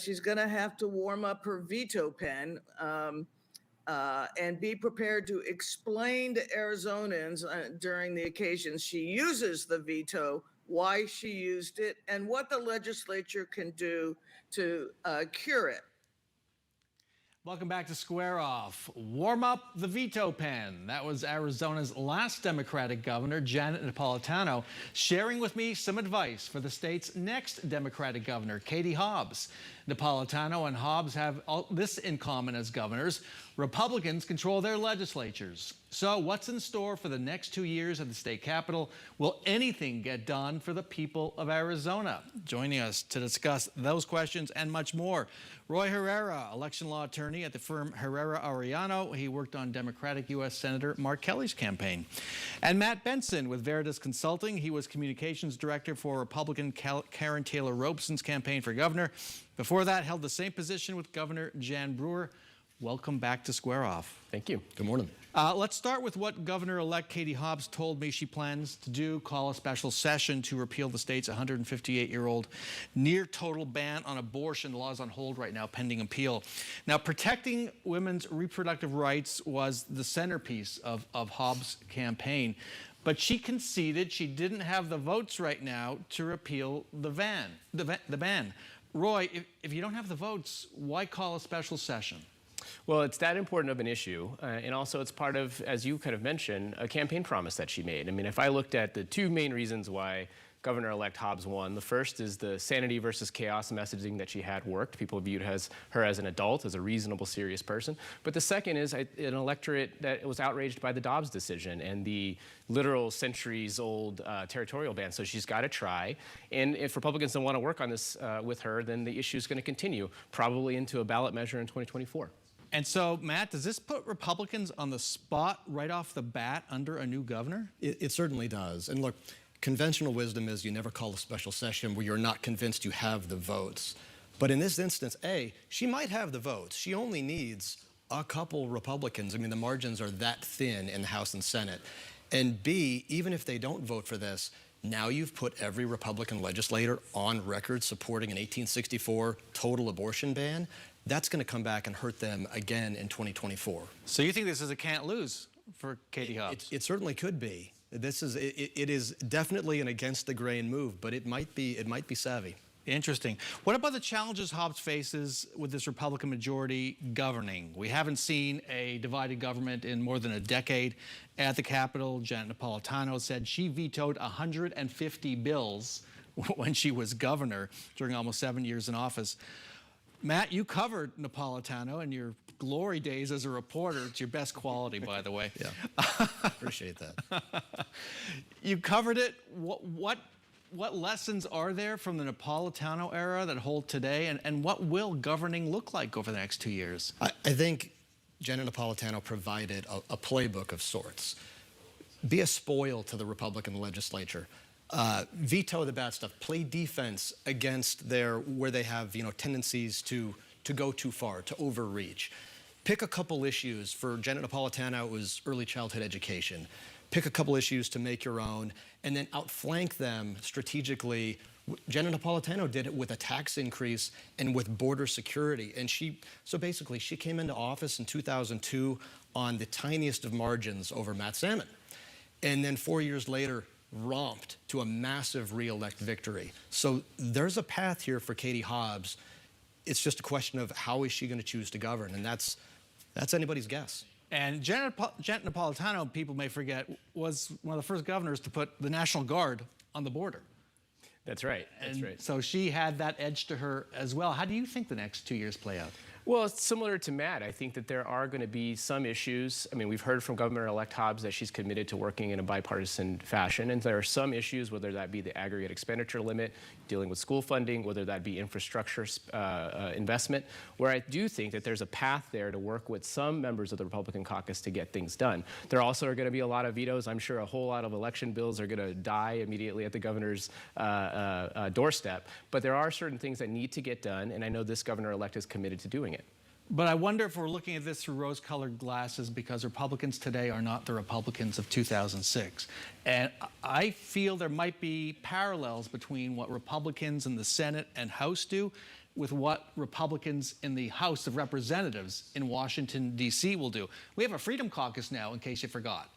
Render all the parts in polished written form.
she's going to have to warm up her veto pen and be prepared to explain to Arizonans during the occasions she uses the veto why she used it and what the legislature can do to cure it. Welcome back to Square Off. Warm up the veto pen. That was Arizona's last Democratic governor, Janet Napolitano, sharing with me some advice for the state's next Democratic governor, Katie Hobbs. Napolitano and Hobbs have all this in common as governors. Republicans control their legislatures. So what's in store for the next 2 years at the state capitol? Will anything get done for the people of Arizona? Joining us to discuss those questions and much more, Roy Herrera, election law attorney at the firm Herrera Arellano. He worked on Democratic U.S. Senator Mark Kelly's campaign. And Matt Benson with Veritas Consulting. He was communications director for Republican Karen Taylor Robeson's campaign for governor. Before that, held the same position with Governor Jan Brewer. Welcome back to Square Off. Thank you. Good morning. Let's start with what Governor-elect Katie Hobbs told me she plans to do, call a special session to repeal the state's 158-year-old near-total ban on abortion. The law is on hold right now, pending appeal. Now, protecting women's reproductive rights was the centerpiece of Hobbs' campaign, but she conceded she didn't have the votes right now to repeal the ban. Roy, if you don't have the votes, why call a special session? Well, it's that important of an issue, and also it's part of, as you kind of mentioned, a campaign promise that she made. I mean, if I looked at the two main reasons why Governor-elect Hobbs won, the first is the sanity versus chaos messaging that she had worked. People viewed her as an adult, as a reasonable, serious person. But the second is an electorate that was outraged by the Dobbs decision and the literal centuries-old territorial ban. So she's got to try. And if Republicans don't want to work on this with her, then the issue is going to continue, probably into a ballot measure in 2024. And so, Matt, does this put Republicans on the spot right off the bat under a new governor? It certainly does. And look, conventional wisdom is you never call a special session where you're not convinced you have the votes. But in this instance, A, she might have the votes. She only needs a couple Republicans. I mean, the margins are that thin in the House and Senate. And B, even if they don't vote for this, now you've put every Republican legislator on record supporting an 1864 total abortion ban. That's going to come back and hurt them again in 2024. So you think this is a can't lose for Katie Hobbs? It certainly could be. It is definitely an against the grain move, but it might be savvy. Interesting. What about the challenges Hobbs faces with this Republican majority governing? We haven't seen a divided government in more than a decade. At the Capitol, Janet Napolitano said she vetoed 150 bills when she was governor during almost 7 years in office. Matt, you covered Napolitano in your glory days as a reporter. It's your best quality, by the way. Yeah, appreciate that. You covered it. What lessons are there from the Napolitano era that hold today, and what will governing look like over the next 2 years? I think Janet Napolitano provided a playbook of sorts. Be a spoil to the Republican legislature. Veto the bad stuff. Play defense against where they have tendencies to go too far, to overreach. Pick a couple issues. For Janet Napolitano, it was early childhood education. Pick a couple issues to make your own, and then outflank them strategically. Janet Napolitano did it with a tax increase and with border security. And so basically, she came into office in 2002 on the tiniest of margins over Matt Salmon. And then 4 years later, romped to a massive re-elect victory. So there's a path here for Katie Hobbs. It's just a question of how is she going to choose to govern, and that's anybody's guess. And Janet Napolitano, people may forget, was one of the first governors to put the National Guard on the border. That's right. That's right. So she had that edge to her as well. How do you think the next 2 years play out? Well, it's similar to Matt. I think that there are going to be some issues. I mean, we've heard from Governor-elect Hobbs that she's committed to working in a bipartisan fashion, and there are some issues, whether that be the aggregate expenditure limit, dealing with school funding, whether that be infrastructure investment, where I do think that there's a path there to work with some members of the Republican caucus to get things done. There also are going to be a lot of vetoes. I'm sure a whole lot of election bills are going to die immediately at the governor's doorstep, but there are certain things that need to get done, and I know this governor-elect is committed to doing it. But I wonder if we're looking at this through rose-colored glasses because Republicans today are not the Republicans of 2006. And I feel there might be parallels between what Republicans in the Senate and House do with what Republicans in the House of Representatives in Washington, D.C. will do. We have a Freedom Caucus now, in case you forgot,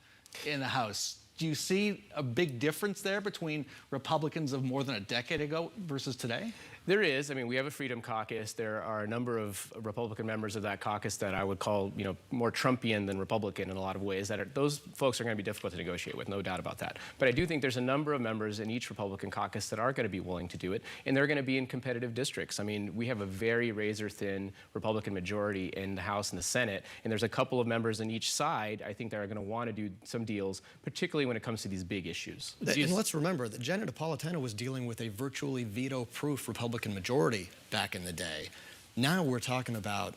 in the House. Do you see a big difference there between Republicans of more than a decade ago versus today? There is. I mean, we have a Freedom Caucus. There are a number of Republican members of that caucus that I would call, more Trumpian than Republican in a lot of ways. Those folks are going to be difficult to negotiate with, no doubt about that. But I do think there's a number of members in each Republican caucus that are going to be willing to do it, and they're going to be in competitive districts. I mean, we have a very razor-thin Republican majority in the House and the Senate, and there's a couple of members on each side, I think, that are going to want to do some deals, particularly when it comes to these big issues. And let's remember that Janet Napolitano was dealing with a virtually veto-proof Republican majority back in the day. Now we're talking about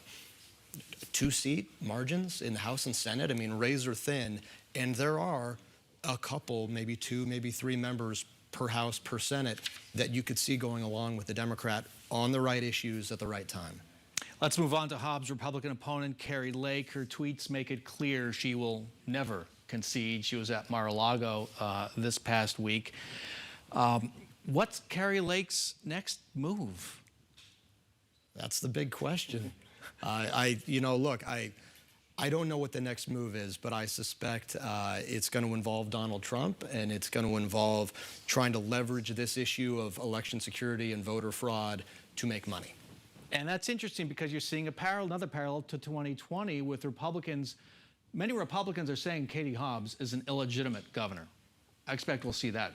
2-seat margins in the House and Senate. I mean, razor thin, and there are a couple, maybe 2, maybe 3 members per House, per Senate that you could see going along with the Democrat on the right issues at the right time. Let's move on to Hobbs' Republican opponent, Kari Lake. Her tweets make it clear she will never concede. She was at Mar-a-Lago this past week. What's Kari Lake's next move? That's the big question. Look, I don't know what the next move is, but I suspect it's going to involve Donald Trump, and it's going to involve trying to leverage this issue of election security and voter fraud to make money. And that's interesting because you're seeing another parallel to 2020 with Republicans. Many Republicans are saying Katie Hobbs is an illegitimate governor. I expect we'll see that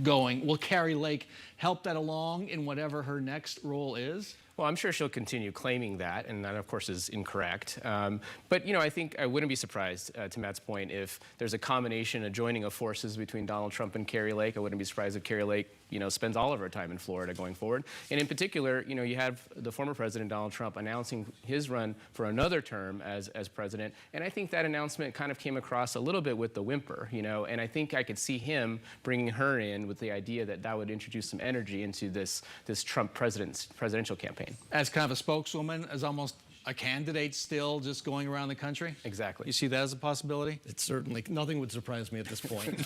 going. Will Kari Lake help that along in whatever her next role is? Well, I'm sure she'll continue claiming that, and that, of course, is incorrect. But, I think I wouldn't be surprised, to Matt's point, if there's a combination, a joining of forces between Donald Trump and Kari Lake. I wouldn't be surprised if Kari Lake, spends all of her time in Florida going forward. And in particular, you have the former president, Donald Trump, announcing his run for another term as president. And I think that announcement kind of came across a little bit with the whimper, and I think I could see him bringing her in with the idea that would introduce some energy into this Trump presidential campaign. As kind of a spokeswoman, as almost a candidate still just going around the country? Exactly. You see that as a possibility? It's certainly, nothing would surprise me at this point.